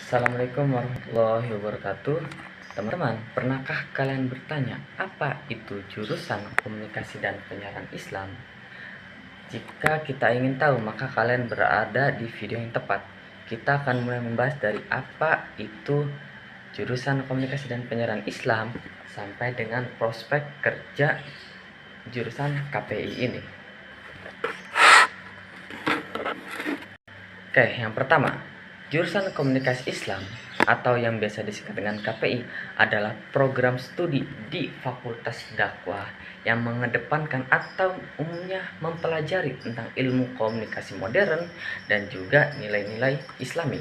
Assalamualaikum warahmatullahi wabarakatuh. Teman-teman, pernahkah kalian bertanya apa itu jurusan komunikasi dan penyiaran Islam? Jika kita ingin tahu, maka kalian berada di video yang tepat. Kita akan mulai membahas dari apa itu jurusan komunikasi dan penyiaran Islam sampai dengan prospek kerja jurusan KPI ini. Oke, yang pertama, jurusan komunikasi Islam atau yang biasa disingkat dengan KPI adalah program studi di Fakultas Dakwah yang mengedepankan atau umumnya mempelajari tentang ilmu komunikasi modern dan juga nilai-nilai Islami.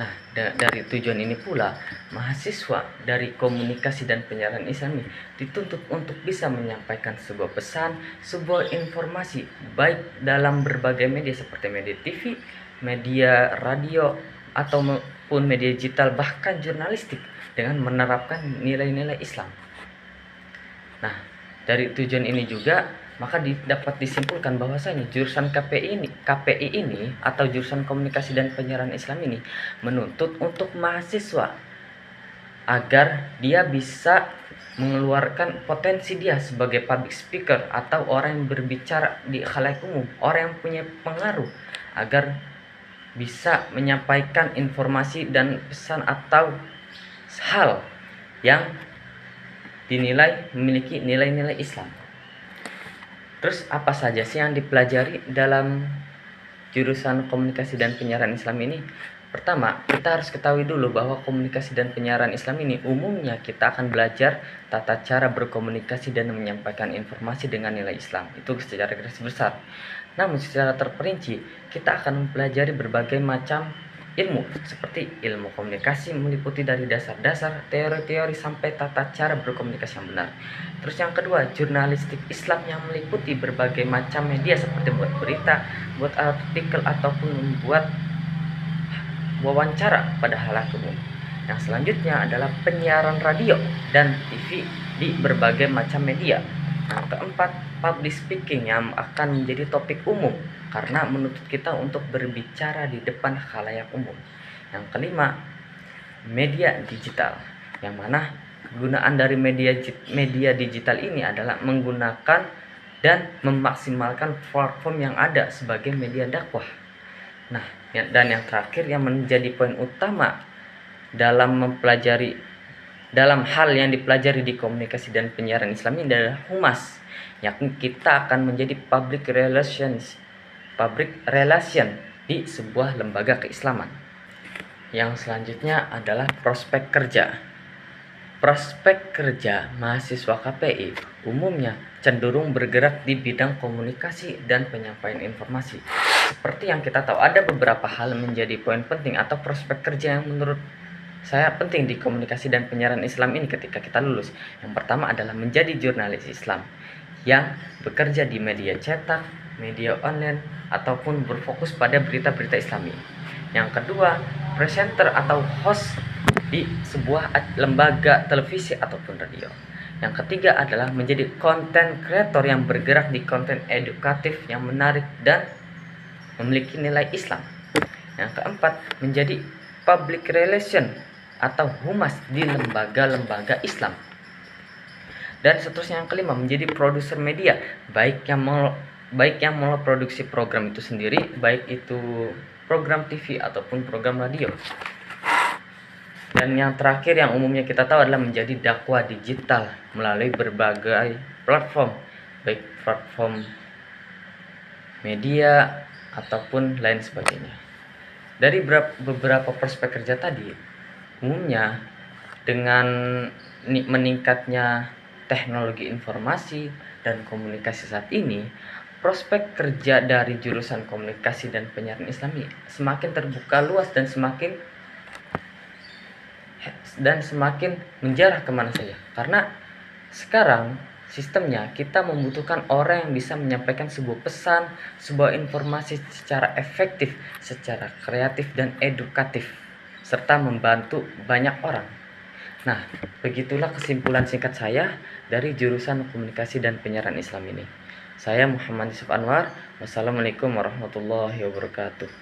Nah, dari tujuan ini pula, mahasiswa dari komunikasi dan penyiaran Islami dituntut untuk bisa menyampaikan sebuah pesan, sebuah informasi, baik dalam berbagai media seperti media TV, media radio, ataupun media digital, bahkan jurnalistik, dengan menerapkan nilai-nilai Islam. Nah, dari tujuan ini juga, maka dapat disimpulkan bahwasanya jurusan KPI ini atau jurusan komunikasi dan penyiaran Islam ini menuntut untuk mahasiswa agar dia bisa mengeluarkan potensi dia sebagai public speaker atau orang yang berbicara di khalayak umum, orang yang punya pengaruh, agar bisa menyampaikan informasi dan pesan atau hal yang dinilai memiliki nilai-nilai Islam. Terus apa saja sih yang dipelajari dalam jurusan komunikasi dan penyiaran Islam ini? Pertama, kita harus ketahui dulu bahwa komunikasi dan penyiaran Islam ini umumnya kita akan belajar tata cara berkomunikasi dan menyampaikan informasi dengan nilai Islam. Itu secara garis besar. Namun secara terperinci, kita akan mempelajari berbagai macam ilmu, seperti ilmu komunikasi meliputi dari dasar-dasar, teori-teori, sampai tata cara berkomunikasi yang benar. Terus yang kedua, jurnalistik Islam yang meliputi berbagai macam media seperti buat berita, buat artikel, ataupun membuat wawancara pada halayak umum. Yang selanjutnya adalah penyiaran radio dan TV di berbagai macam media. Yang keempat, public speaking yang akan menjadi topik umum karena menuntut kita untuk berbicara di depan khalayak umum. Yang kelima, media digital, yang mana kegunaan dari media digital ini adalah menggunakan dan memaksimalkan platform yang ada sebagai media dakwah. Nah, dan yang terakhir yang menjadi poin utama dalam hal yang dipelajari di komunikasi dan penyiaran Islam ini adalah humas, yakni kita akan menjadi public relation di sebuah lembaga keislaman. Yang selanjutnya adalah prospek kerja. Prospek kerja mahasiswa KPI umumnya cenderung bergerak di bidang komunikasi dan penyampaian informasi. Seperti yang kita tahu, ada beberapa hal menjadi poin penting atau prospek kerja yang menurut saya penting di komunikasi dan penyiaran Islam ini ketika kita lulus. Yang pertama adalah menjadi jurnalis Islam yang bekerja di media cetak, media online, ataupun berfokus pada berita-berita Islami. Yang kedua, presenter atau host di sebuah lembaga televisi ataupun radio. Yang ketiga adalah menjadi content creator yang bergerak di konten edukatif yang menarik dan memiliki nilai Islam. Yang keempat, menjadi public relation atau humas di lembaga-lembaga Islam. Dan seterusnya yang kelima, menjadi produser media, baik yang mau produksi program itu sendiri, baik itu program TV ataupun program radio. Dan yang terakhir yang umumnya kita tahu adalah menjadi dakwah digital melalui berbagai platform, baik platform media ataupun lain sebagainya. Dari beberapa prospek kerja tadi, umumnya dengan meningkatnya teknologi informasi dan komunikasi saat ini, prospek kerja dari jurusan komunikasi dan penyiaran Islami semakin terbuka luas dan semakin menjarah kemana saja. Karena sekarang sistemnya kita membutuhkan orang yang bisa menyampaikan sebuah pesan, sebuah informasi secara efektif, secara kreatif dan edukatif, serta membantu banyak orang. Nah, begitulah kesimpulan singkat saya dari jurusan komunikasi dan penyiaran Islam ini. Saya Muhammad Yusuf Anwar. Wassalamualaikum warahmatullahi wabarakatuh.